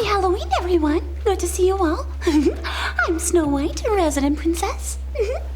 Happy Halloween, everyone. Good to see you all. I'm Snow White, resident princess.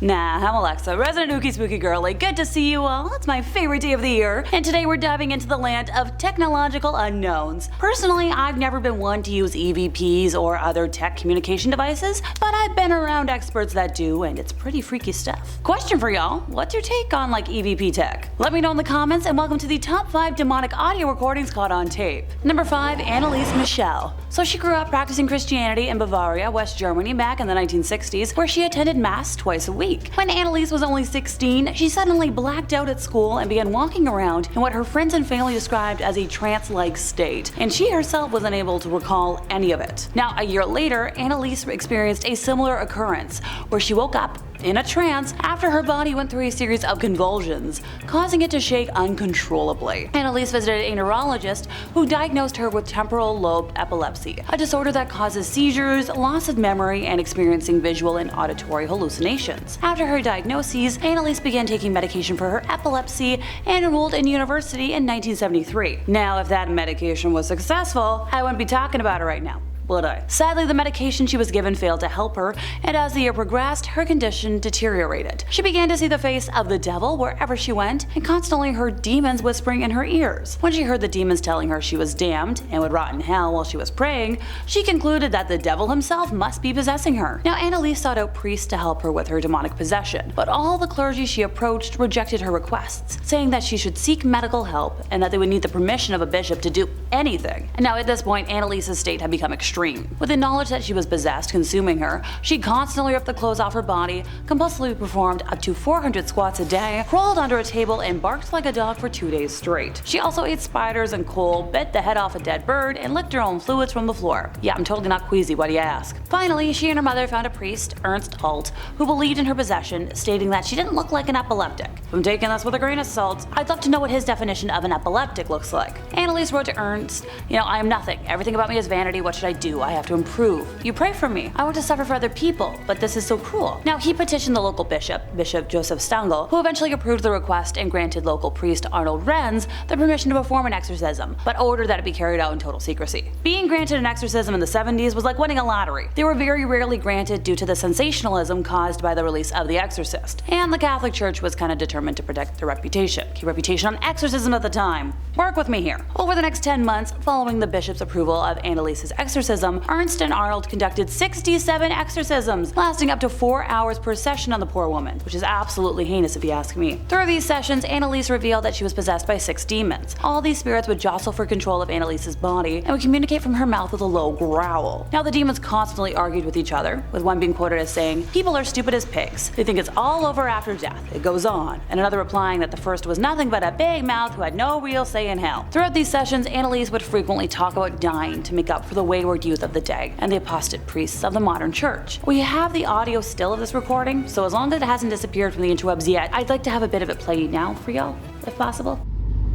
Nah, I'm Alexa, resident ookie spooky girly. Good to see you all. It's my favorite day of the year. And today we're diving into the land of technological unknowns. Personally, I've never been one to use EVPs or other tech communication devices, but I've been around experts that do, and it's pretty freaky stuff. Question for y'all, what's your take on EVP tech? Let me know in the comments, and welcome to the top 5 demonic audio recordings caught on tape. Number 5, Anneliese Michel. So she grew up practicing Christianity in Bavaria, West Germany back in the 1960s, where she attended mass twice a week. When Anneliese was only 16, she suddenly blacked out at school and began walking around in what her friends and family described as a trance-like state, and she herself was unable to recall any of it. Now, a year later, Anneliese experienced a similar occurrence, where she woke up in a trance after her body went through a series of convulsions, causing it to shake uncontrollably. Anneliese visited a neurologist who diagnosed her with temporal lobe epilepsy, a disorder that causes seizures, loss of memory, and experiencing visual and auditory hallucinations. After her diagnoses, Anneliese began taking medication for her epilepsy and enrolled in university in 1973. Now, if that medication was successful, I wouldn't be talking about it right now, would I? Sadly, the medication she was given failed to help her, and as the year progressed, her condition deteriorated. She began to see the face of the devil wherever she went, and constantly heard demons whispering in her ears. When she heard the demons telling her she was damned and would rot in hell while she was praying, she concluded that the devil himself must be possessing her. Now, Anneliese sought out priests to help her with her demonic possession, but all the clergy she approached rejected her requests, saying that she should seek medical help and that they would need the permission of a bishop to do anything. And now, at this point, Anneliese's state had become extreme. With the knowledge that she was possessed consuming her, she constantly ripped the clothes off her body, compulsively performed up to 400 squats a day, crawled under a table, and barked like a dog for 2 days straight. She also ate spiders and coal, bit the head off a dead bird, and licked her own fluids from the floor. Yeah, I'm totally not queasy, what do you ask? Finally, she and her mother found a priest, Ernst Alt, who believed in her possession, stating that she didn't look like an epileptic. If I'm taking this with a grain of salt, I'd love to know what his definition of an epileptic looks like. Anneliese wrote to Ernst, I am nothing. Everything about me is vanity. What should I do? I have to improve. You pray for me. I want to suffer for other people, but this is so cruel. Now, he petitioned the local bishop, Bishop Joseph Stangl, who eventually approved the request and granted local priest Arnold Renz the permission to perform an exorcism, but ordered that it be carried out in total secrecy. Being granted an exorcism in the 70s was like winning a lottery. They were very rarely granted due to the sensationalism caused by the release of The Exorcist, and the Catholic Church was kind of determined to protect their reputation. Key reputation on exorcism at the time. Work with me here. Over the next 10 months, following the bishop's approval of Anneliese's exorcism, Ernst and Arnold conducted 67 exorcisms, lasting up to 4 hours per session on the poor woman, which is absolutely heinous if you ask me. Through these sessions, Anneliese revealed that she was possessed by 6 demons. All these spirits would jostle for control of Anneliese's body and would communicate from her mouth with a low growl. Now, the demons constantly argued with each other, with one being quoted as saying, "People are stupid as pigs. They think it's all over after death. It goes on," and another replying that the first was nothing but a big mouth who had no real say in hell. Throughout these sessions, Anneliese would frequently talk about dying to make up for the wayward youth of the day and the apostate priests of the modern church. We have the audio still of this recording, so as long as it hasn't disappeared from the interwebs yet, I'd like to have a bit of it play now for y'all, if possible.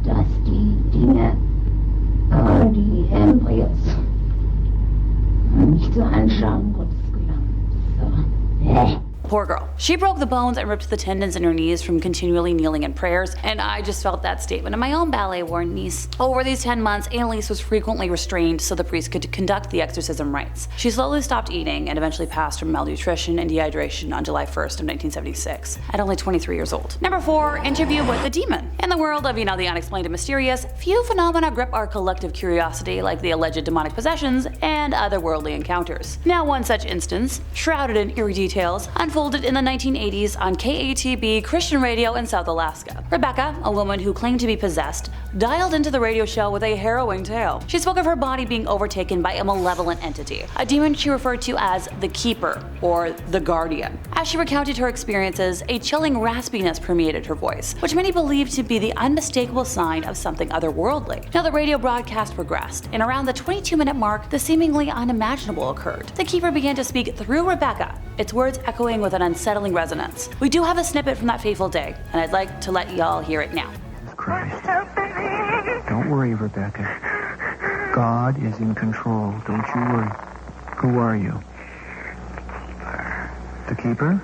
Dass die Dinge, die Embryos nicht so anschauen, Gottes Glanz. Poor girl. She broke the bones and ripped the tendons in her knees from continually kneeling in prayers, and I just felt that statement in my own ballet-worn knees. Over these 10 months, Anneliese was frequently restrained so the priest could conduct the exorcism rites. She slowly stopped eating and eventually passed from malnutrition and dehydration on July 1st of 1976, at only 23 years old. Number 4, interview with the demon. In the world of, the unexplained and mysterious, few phenomena grip our collective curiosity like the alleged demonic possessions and otherworldly encounters. Now, one such instance, shrouded in eerie details, unfolded in the 1980s on KATB Christian radio in South Alaska. Rebecca, a woman who claimed to be possessed, dialed into the radio show with a harrowing tale. She spoke of her body being overtaken by a malevolent entity, a demon she referred to as the Keeper, or the Guardian. As she recounted her experiences, a chilling raspiness permeated her voice, which many believed to be the unmistakable sign of something otherworldly. Now, the radio broadcast progressed, and around the 22-minute mark, the seemingly unimaginable occurred. The Keeper began to speak through Rebecca, its words echoing with an unsettling resonance. We do have a snippet from that fateful day, and I'd like to let y'all hear it now. Christ. Don't worry, Rebecca. God is in control. Don't you worry. Who are you? The Keeper?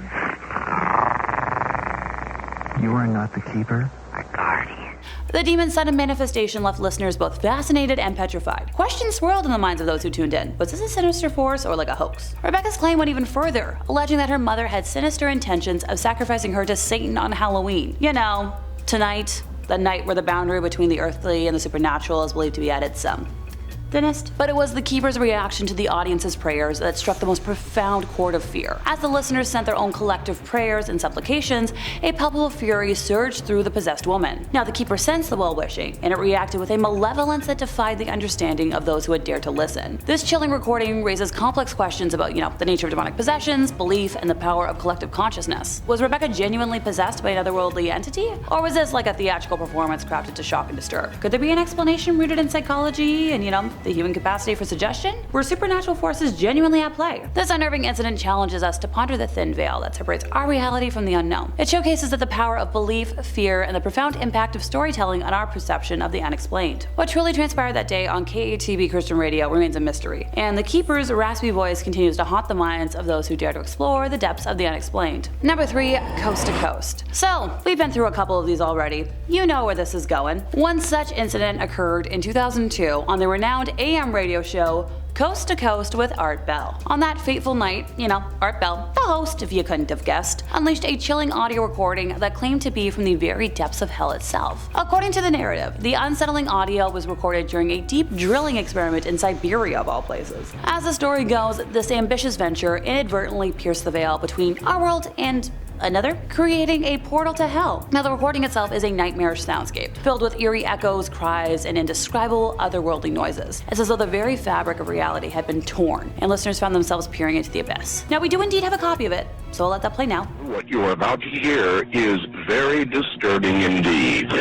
You are not the Keeper. Our guardian. The demon's sudden manifestation left listeners both fascinated and petrified. Questions swirled in the minds of those who tuned in. Was this a sinister force or like a hoax? Rebecca's claim went even further, alleging that her mother had sinister intentions of sacrificing her to Satan on Halloween. You know, tonight, the night where the boundary between the earthly and the supernatural is believed to be at its thinnest. But it was the keeper's reaction to the audience's prayers that struck the most profound chord of fear. As the listeners sent their own collective prayers and supplications, a palpable fury surged through the possessed woman. Now the keeper sensed the well-wishing, and it reacted with a malevolence that defied the understanding of those who had dared to listen. This chilling recording raises complex questions about, the nature of demonic possessions, belief, and the power of collective consciousness. Was Rebecca genuinely possessed by an otherworldly entity? Or was this like a theatrical performance crafted to shock and disturb? Could there be an explanation rooted in psychology and, the human capacity for suggestion? Were supernatural forces genuinely at play? This unnerving incident challenges us to ponder the thin veil that separates our reality from the unknown. It showcases that the power of belief, fear, and the profound impact of storytelling on our perception of the unexplained. What truly transpired that day on KATB Christian Radio remains a mystery, and the keeper's raspy voice continues to haunt the minds of those who dare to explore the depths of the unexplained. Number 3, Coast to Coast. So, we've been through a couple of these already. You know where this is going. One such incident occurred in 2002 on the renowned AM radio show Coast to Coast with Art Bell. On that fateful night, Art Bell, the host if you couldn't have guessed, unleashed a chilling audio recording that claimed to be from the very depths of hell itself. According to the narrative, the unsettling audio was recorded during a deep drilling experiment in Siberia of all places. As the story goes, this ambitious venture inadvertently pierced the veil between our world and another, creating a portal to hell. Now the recording itself is a nightmarish soundscape, filled with eerie echoes, cries, and indescribable otherworldly noises. It's as though the very fabric of reality had been torn, and listeners found themselves peering into the abyss. Now we do indeed have a copy of it, so I'll let that play now. What you are about to hear is very disturbing indeed.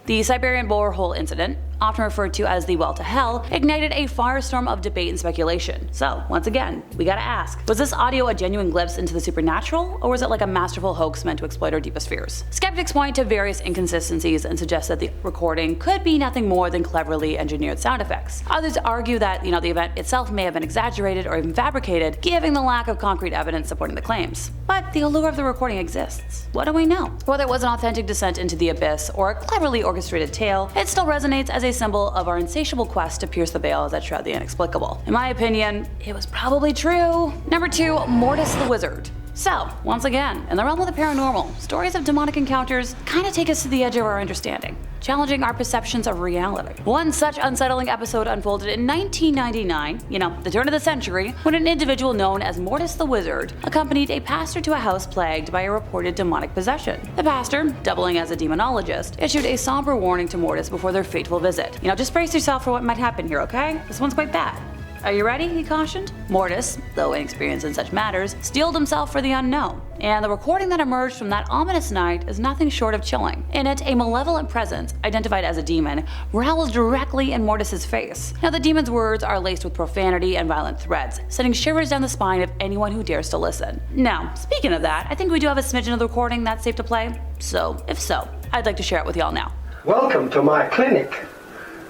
The Siberian borehole incident, often referred to as the well to hell, ignited a firestorm of debate and speculation. So, once again, we gotta ask, was this audio a genuine glimpse into the supernatural, or was it like a masterful hoax meant to exploit our deepest fears? Skeptics point to various inconsistencies and suggest that the recording could be nothing more than cleverly engineered sound effects. Others argue that, the event itself may have been exaggerated or even fabricated, given the lack of concrete evidence supporting the claims. But the allure of the recording exists. What do we know? Whether it was an authentic descent into the abyss or a cleverly orchestrated tale, it still resonates as a symbol of our insatiable quest to pierce the veils that shroud the inexplicable. In my opinion, it was probably true. Number 2, Mortis the Wizard. So, once again, in the realm of the paranormal, stories of demonic encounters kind of take us to the edge of our understanding, challenging our perceptions of reality. One such unsettling episode unfolded in 1999, the turn of the century, when an individual known as Mortis the Wizard accompanied a pastor to a house plagued by a reported demonic possession. The pastor, doubling as a demonologist, issued a somber warning to Mortis before their fateful visit. Just brace yourself for what might happen here, okay? This one's quite bad. Are you ready? He cautioned. Mortis, though inexperienced in such matters, steeled himself for the unknown, and the recording that emerged from that ominous night is nothing short of chilling. In it, a malevolent presence, identified as a demon, growls directly in Mortis's face. Now the demon's words are laced with profanity and violent threats, sending shivers down the spine of anyone who dares to listen. Now, speaking of that, I think we do have a smidgen of the recording that's safe to play, so if so, I'd like to share it with y'all now. Welcome to my clinic.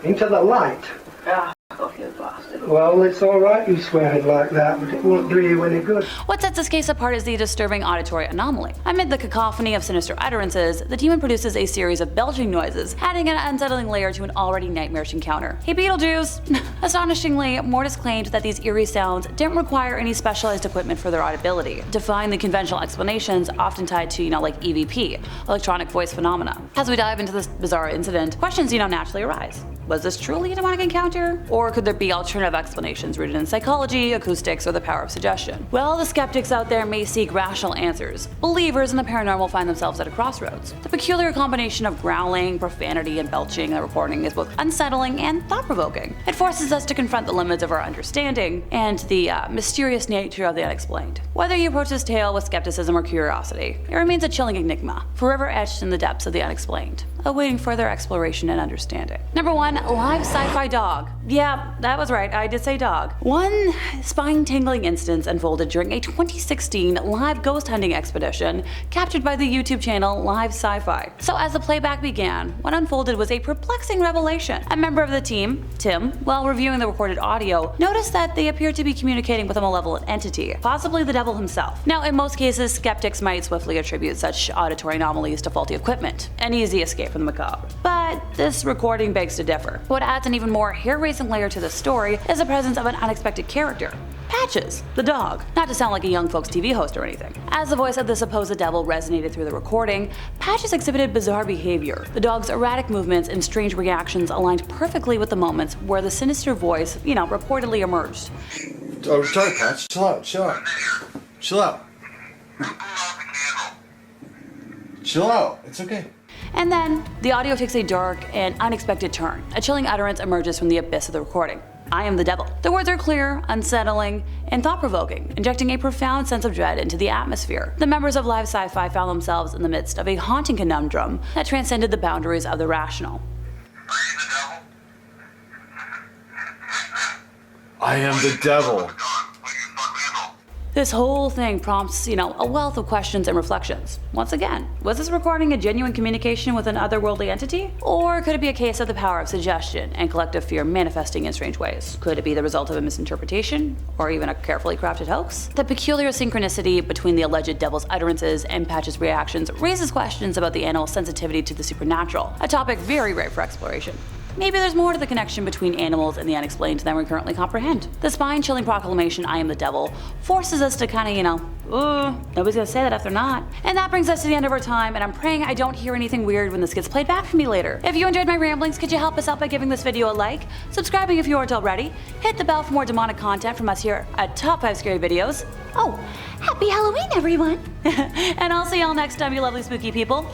Into the light. You bastard. Well, it's all right you swear it like that, but it won't do you any good. What sets this case apart is the disturbing auditory anomaly. Amid the cacophony of sinister utterances, the demon produces a series of belching noises, adding an unsettling layer to an already nightmarish encounter. Hey Beetlejuice! Astonishingly, Mortis claimed that these eerie sounds didn't require any specialized equipment for their audibility, defying the conventional explanations often tied to, like EVP, electronic voice phenomena. As we dive into this bizarre incident, questions, naturally arise. Was this truly a demonic encounter? Or could there be alternative explanations rooted in psychology, acoustics, or the power of suggestion? Well, the skeptics out there may seek rational answers. Believers in the paranormal find themselves at a crossroads. The peculiar combination of growling, profanity, and belching in the recording is both unsettling and thought-provoking. It forces us to confront the limits of our understanding and the mysterious nature of the unexplained. Whether you approach this tale with skepticism or curiosity, it remains a chilling enigma, forever etched in the depths of the unexplained. awaiting further exploration and understanding. Number 1, live Sci-Fi Dog. Yeah, that was right, I did say dog. One spine-tingling instance unfolded during a 2016 live ghost hunting expedition captured by the YouTube channel Live Sci-Fi. So as the playback began, what unfolded was a perplexing revelation. A member of the team, Tim, while reviewing the recorded audio, noticed that they appeared to be communicating with a malevolent entity, possibly the devil himself. Now, in most cases, skeptics might swiftly attribute such auditory anomalies to faulty equipment, an easy escape from the macabre. But this recording begs to differ. What adds an even more hair-raising layer to the story is the presence of an unexpected character. Patches, the dog. Not to sound like a young folks TV host or anything. As the voice of the supposed devil resonated through the recording, Patches exhibited bizarre behavior. The dog's erratic movements and strange reactions aligned perfectly with the moments where the sinister voice, reportedly emerged. Oh, sorry, Patch. Chill out. Chill out. Chill out. Chill out. It's okay. And then, the audio takes a dark and unexpected turn. A chilling utterance emerges from the abyss of the recording. I am the devil. The words are clear, unsettling, and thought-provoking, injecting a profound sense of dread into the atmosphere. The members of Live Sci-Fi found themselves in the midst of a haunting conundrum that transcended the boundaries of the rational. I am the devil. This whole thing prompts, a wealth of questions and reflections. Once again, was this recording a genuine communication with an otherworldly entity? Or could it be a case of the power of suggestion and collective fear manifesting in strange ways? Could it be the result of a misinterpretation? Or even a carefully crafted hoax? The peculiar synchronicity between the alleged devil's utterances and Patch's reactions raises questions about the animal's sensitivity to the supernatural, a topic very ripe for exploration. Maybe there's more to the connection between animals and the unexplained than we currently comprehend. The spine-chilling proclamation, I am the devil, forces us to kinda, nobody's gonna say that if they're not. And that brings us to the end of our time, and I'm praying I don't hear anything weird when this gets played back for me later. If you enjoyed my ramblings, could you help us out by giving this video a like, subscribing if you aren't already, hit the bell for more demonic content from us here at Top 5 Scary Videos. Oh, happy Halloween, everyone! And I'll see y'all next time, you lovely spooky people.